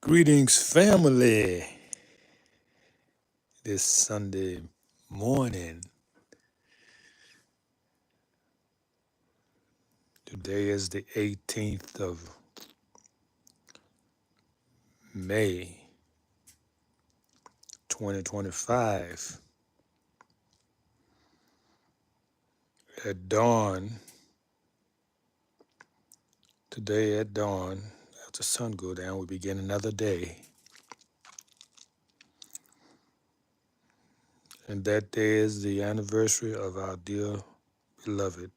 Greetings, family. This Sunday morning. Today is the 18th of May, 2025. At dawn, today at dawn, after the sun go down, we begin another day. And that day is the anniversary of our dear beloved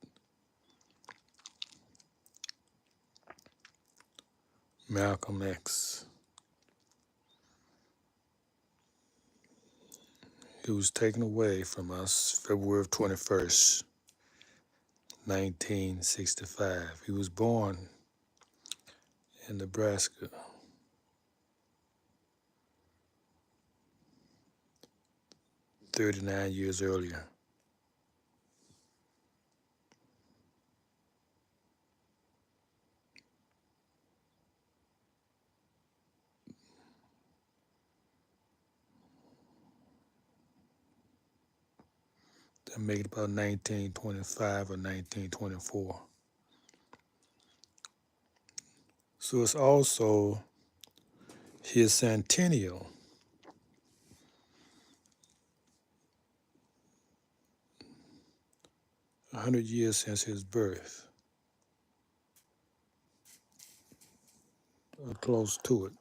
Malcolm X. He was taken away from us February 21st, 1965. He was born in Nebraska. 39 years earlier. That make it about 1925 or 1924. So it's also his centennial. A 100 years since his birth, or close to it.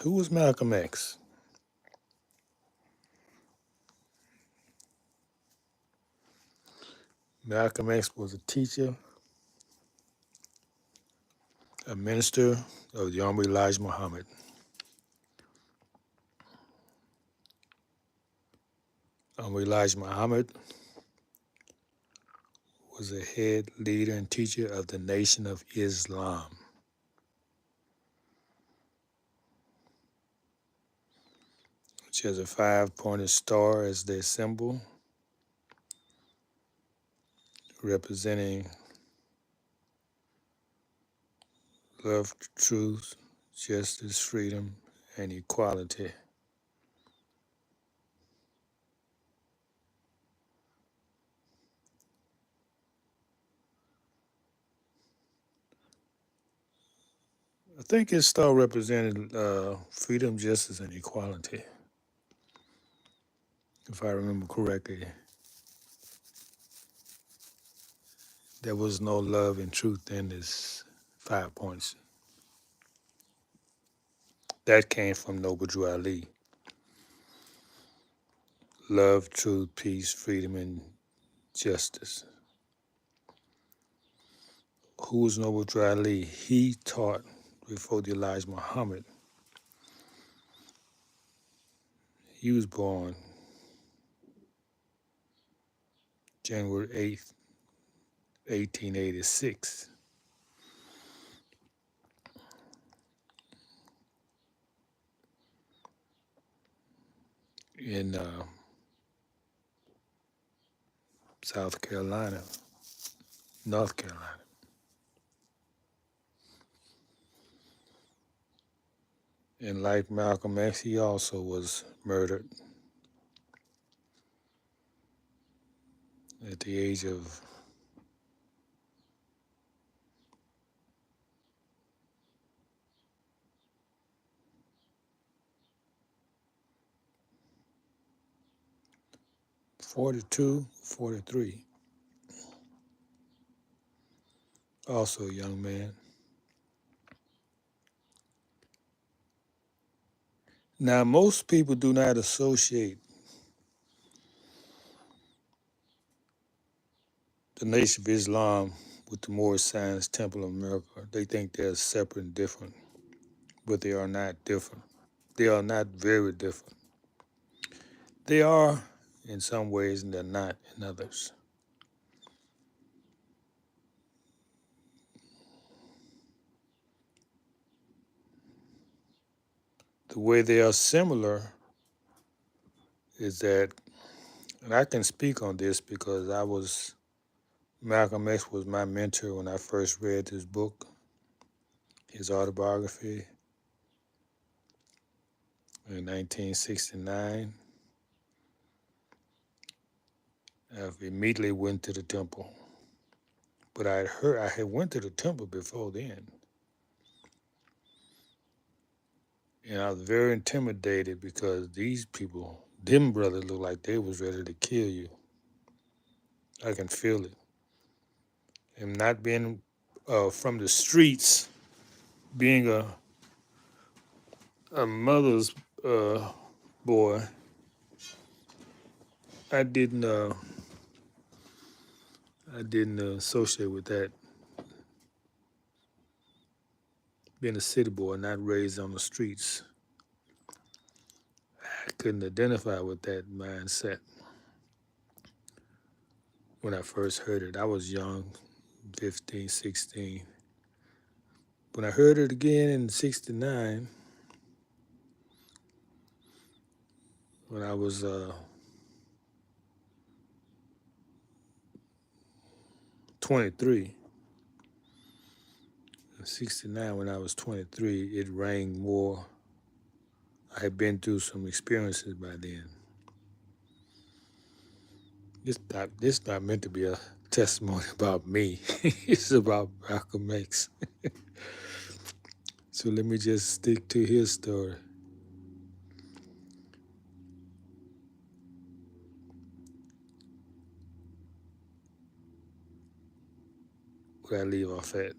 Who was Malcolm X? Malcolm X was a teacher, a minister of the Honorable Elijah Muhammad. Honorable Elijah Muhammad was a head leader and teacher of the Nation of Islam. Which has a 5-pointed star as their symbol, representing love, truth, justice, freedom, and equality. I think his star represented freedom, justice, and equality, if I remember correctly. There was no love and truth in his 5 points. That came from Noble Drew Ali. Love, truth, peace, freedom, and justice. Who was Noble Drew Ali? He taught before the Elijah Muhammad. He was born January 8th, 1886. In South Carolina, North Carolina. And like Malcolm X, he also was murdered at the age of 42, 43. Also a young man. Now, most people do not associate the Nation of Islam with the Moorish Science Temple of America. They think they're separate and different, but they are not different. They are not very different. They are in some ways, and they're not in others. The way they are similar is that, and I can speak on this because I was Malcolm X was my mentor when I first read his book, his autobiography, in 1969. I immediately went to the temple, but I had went to the temple before then, and I was very intimidated because these people, them brothers, looked like they was ready to kill you. I can feel it. And not being from the streets, being a mother's boy, I didn't associate with that. Being a city boy, not raised on the streets, I couldn't identify with that mindset when I first heard it. I was young, 15, 16. When I heard it again in 69, when I was 23, in 69, when I was 23, it rang more. I had been through some experiences by then. This not meant to be a testimony about me. It's about Malcolm X. So let me just stick to his story. Where I leave off at.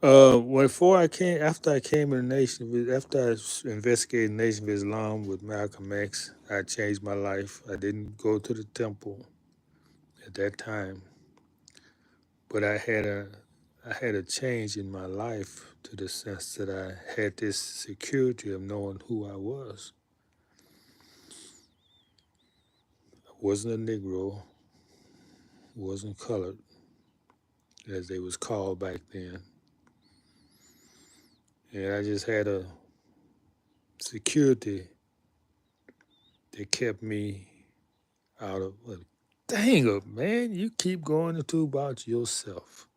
After I came in the after I investigated the Nation of Islam with Malcolm X, I changed my life. I didn't go to the temple at that time, but I had a change in my life to the sense that I had this security of knowing who I was. I wasn't a Negro, wasn't colored, as they was called back then. And I just had a security that kept me out of, well, dang it, man, you keep going into about yourself.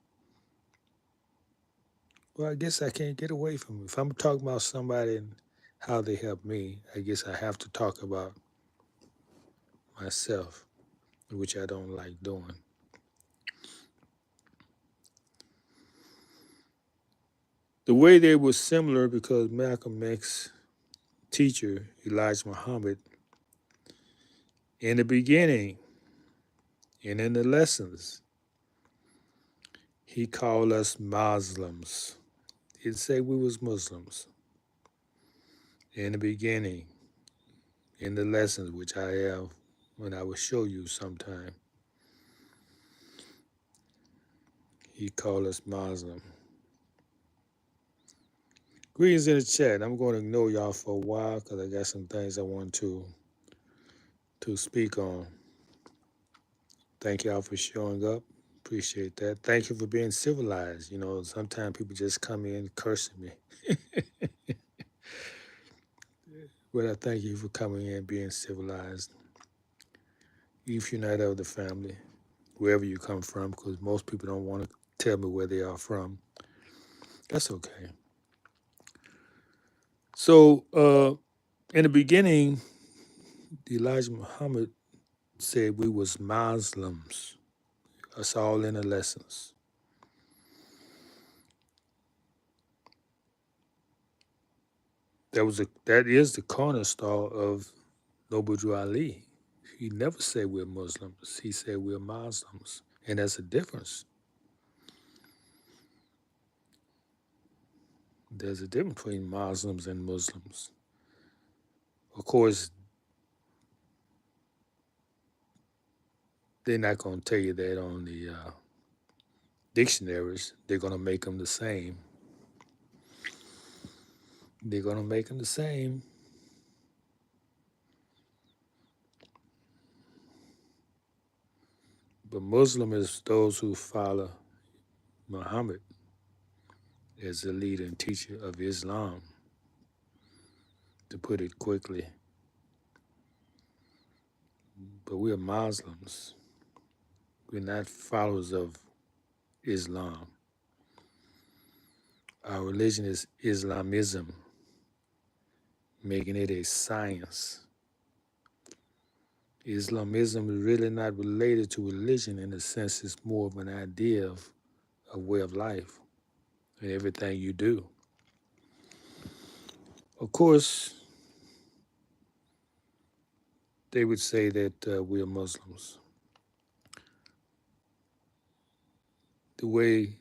Well, I guess I can't get away from it. If I'm talking about somebody and how they help me, I guess I have to talk about myself, which I don't like doing. The way they were similar because Malcolm X teacher, Elijah Muhammad, in the beginning and in the lessons, he called us Muslims. He didn't say we was Muslims. In the beginning, in the lessons, which I have when I will show you sometime, he called us Muslim. Greetings in the chat. I'm going to ignore y'all for a while because I got some things I want to speak on. Thank y'all for showing up. Appreciate that. Thank you for being civilized. You know, sometimes people just come in cursing me. But I thank you for coming in being civilized. If you're not of the family, wherever you come from, because most people don't want to tell me where they are from. That's okay. So, in the beginning, Elijah Muhammad said we was Muslims. That's all in the lessons. That is the cornerstone of Noble Drew Ali. He never said we're Muslims. He said we're Muslims, and that's a difference. There's a difference between Muslims and Muslims. Of course, they're not going to tell you that on the dictionaries. They're going to make them the same. They're going to make them the same. But Muslim is those who follow Muhammad as the leader and teacher of Islam, to put it quickly. but we are Muslims. We're not followers of Islam. Our religion is Islamism, making it a science. Islamism is really not related to religion in the sense it's more of an idea of a way of life and everything you do. Of course, they would say that we are Muslims. The way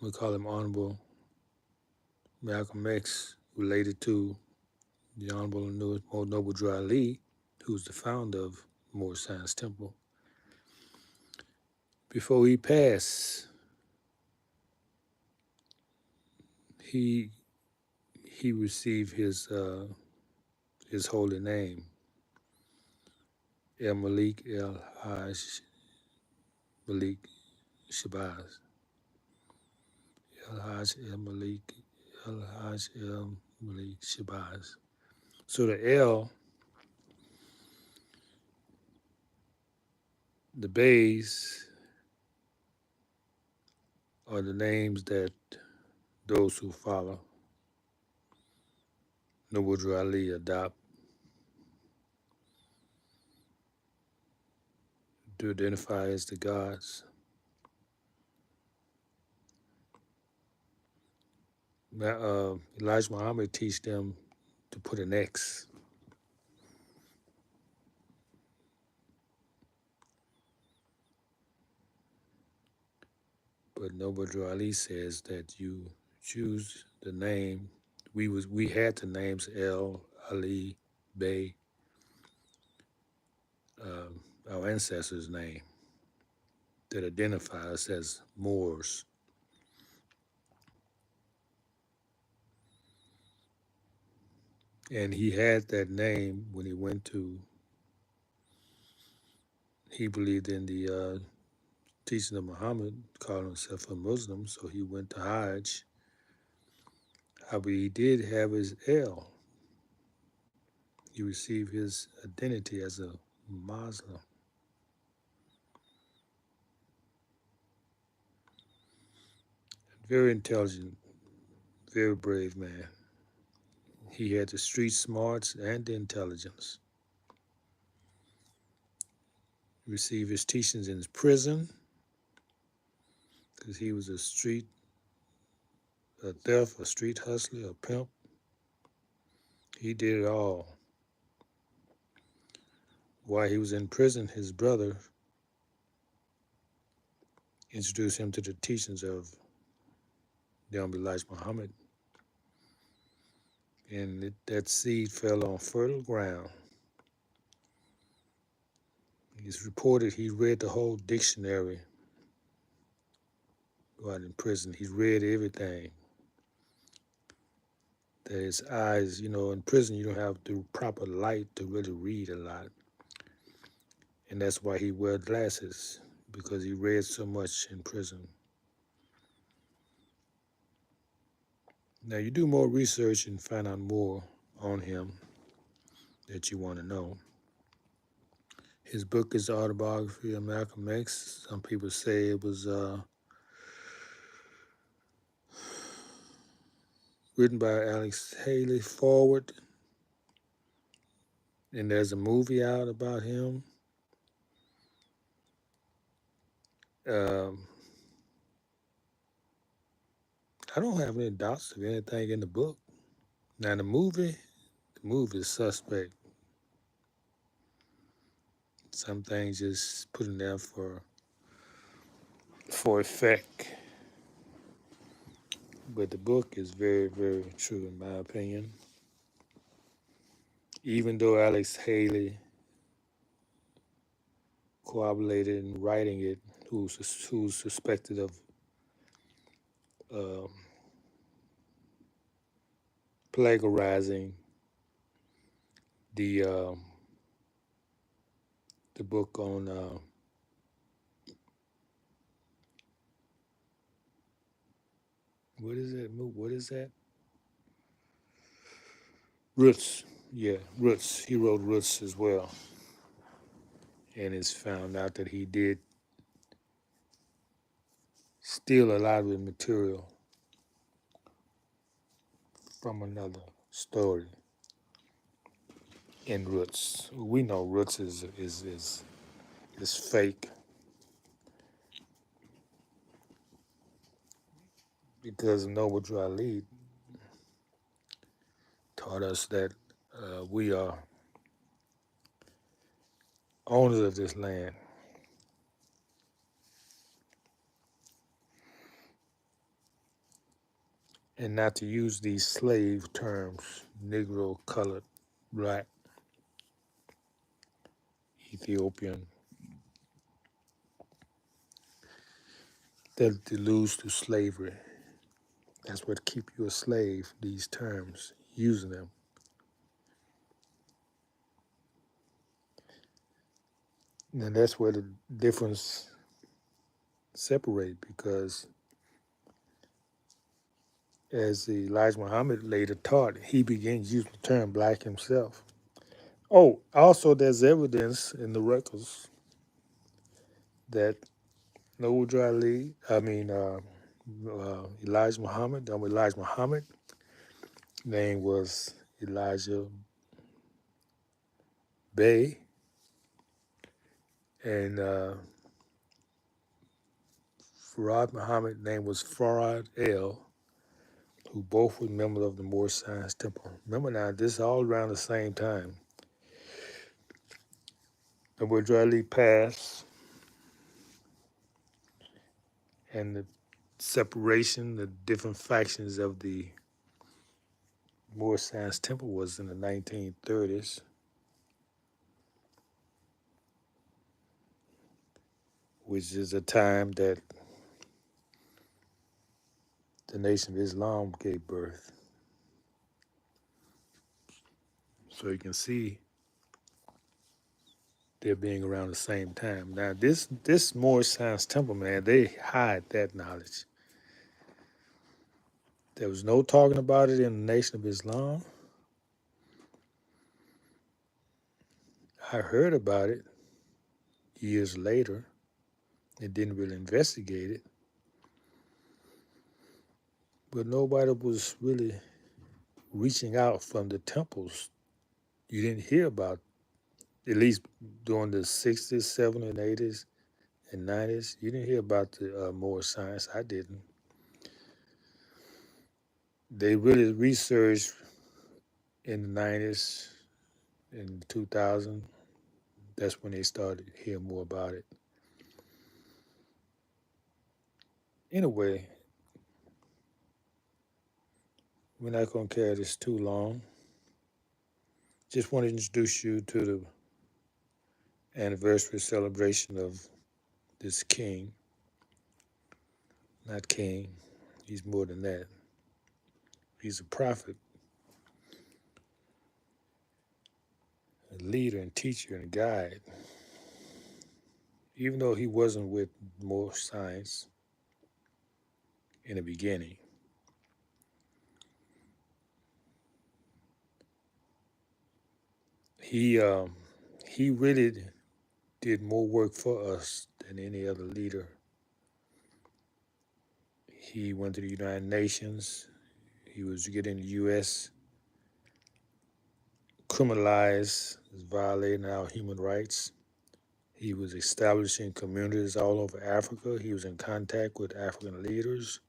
we call him Honorable Malcolm X related to the Honorable Noble Drew Ali, who's the founder of Moore Science Temple. Before he passed, he received his holy name, El Malik El Hadj Malik Shabazz. El Hadj El Malik El Hadj El Malik Shabazz. So the L, the Bays, are the names that those who follow Noble Drew Ali adopt to identify as the gods. Elijah Muhammad teach them to put an X. But Noble Drew Ali says that you choose the name. We had the names El, Ali, Bey, our ancestors' name that identify us as Moors. And he had that name when he went to, he believed in the teaching of Muhammad, called himself a Muslim, so he went to Hadj. However, he did have his L. He received his identity as a Muslim. Very intelligent, very brave man. He had the street smarts and the intelligence. He received his teachings in his prison because he was a thief, a street hustler, a pimp. He did it all. While he was in prison, his brother introduced him to the teachings of the Honorable Elijah Muhammad. And that seed fell on fertile ground. It's reported he read the whole dictionary while in prison. He read everything. That his eyes, in prison you don't have the proper light to really read a lot. And that's why he wear glasses, because he read so much in prison. Now you do more research and find out more on him that you want to know. His book is the autobiography of Malcolm X. Some people say it was written by Alex Haley Forward. And there's a movie out about him. I don't have any doubts of anything in the book. Now the movie is suspect. Some things just put in there for effect. But the book is very, very true in my opinion. Even though Alex Haley corroborated in writing it, who's suspected of plagiarizing the book on what is that? Roots. Yeah, Roots. He wrote Roots as well. and it's found out that he did steal a lot of the material from another story in Roots. We know Roots is fake because Noble Drew Ali taught us that we are owners of this land, and not to use these slave terms: Negro, colored, black, Ethiopian, that alludes to slavery. That's what keep you a slave, these terms, using them. And that's where the difference separate, because as Elijah Muhammad later taught, he began using the term black himself. Oh, also there's evidence in the records that Noble Ali, Elijah Muhammad, Elijah Muhammad, name was Elijah Bey, and Farad Muhammad, name was Farad El, who both were members of the Moorish Science Temple. Remember now, this is all around the same time. Noble Ali passed, and the separation, the different factions of the Moorish Science Temple was in the 1930s, which is a time that the Nation of Islam gave birth. So you can see they're being around the same time. Now, this Moorish Science Temple, man, they hide that knowledge. There was no talking about it in the Nation of Islam. I heard about it years later and didn't really investigate it. But nobody was really reaching out from the temples. You didn't hear about, at least during the 60s, 70s, and 80s and 90s, you didn't hear about the Moorish science. I didn't. They really researched in the 90s and 2000. That's when they started hearing more about it. Anyway, we're not going to carry this too long. Just want to introduce you to the anniversary celebration of this king. Not king, he's more than that. He's a prophet, a leader and teacher and guide. Even though he wasn't with more science in the beginning, he he really did more work for us than any other leader. He went to the United Nations. He was getting the U.S. criminalized, violating our human rights. He was establishing communities all over Africa. He was in contact with African leaders.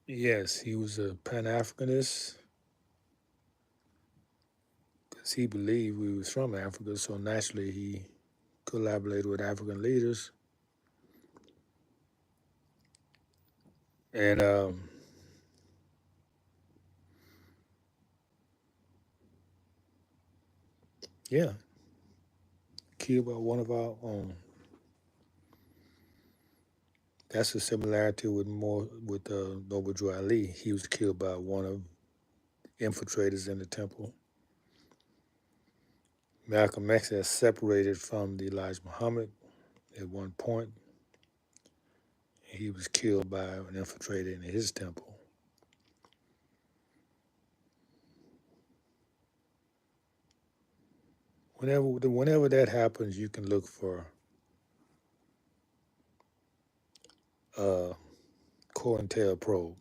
Yes, he was a Pan-Africanist because he believed we was from Africa, so naturally he collaborated with African leaders. And yeah, killed by one of our own. That's a similarity with Noble Drew Ali. He was killed by one of infiltrators in the temple. Malcolm X has separated from the Elijah Muhammad at one point. He was killed by an infiltrator in his temple. whenever that happens, you can look for COINTELPRO.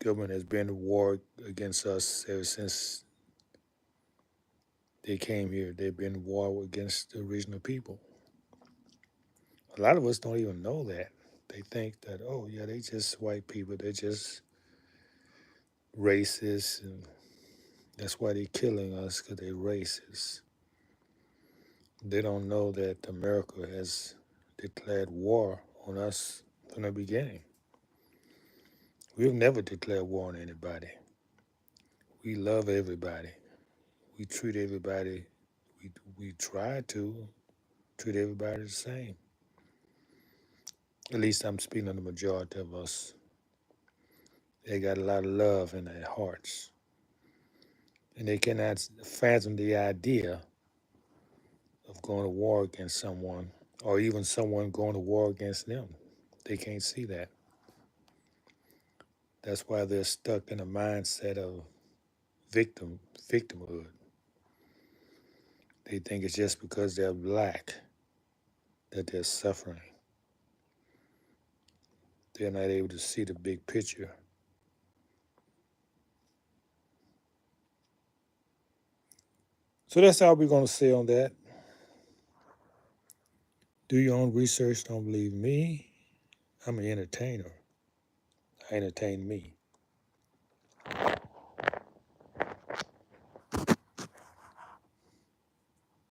Government has been at war against us ever since they came here. They've been at war against the original people. A lot of us don't even know that. They think that, oh yeah, they just white people. They're just racist, and that's why they're killing us because they're racist. They don't know that America has declared war on us from the beginning. We've never declared war on anybody. We love everybody. We treat everybody. We try to treat everybody the same. At least I'm speaking of the majority of us. They got a lot of love in their hearts, and they cannot fathom the idea of going to war against someone, or even someone going to war against them. They can't see that. That's why they're stuck in a mindset of victimhood. They think it's just because they're black that they're suffering. They're not able to see the big picture. So that's all we're going to say on that. Do your own research. Don't believe me. I'm an entertainer. I entertain me.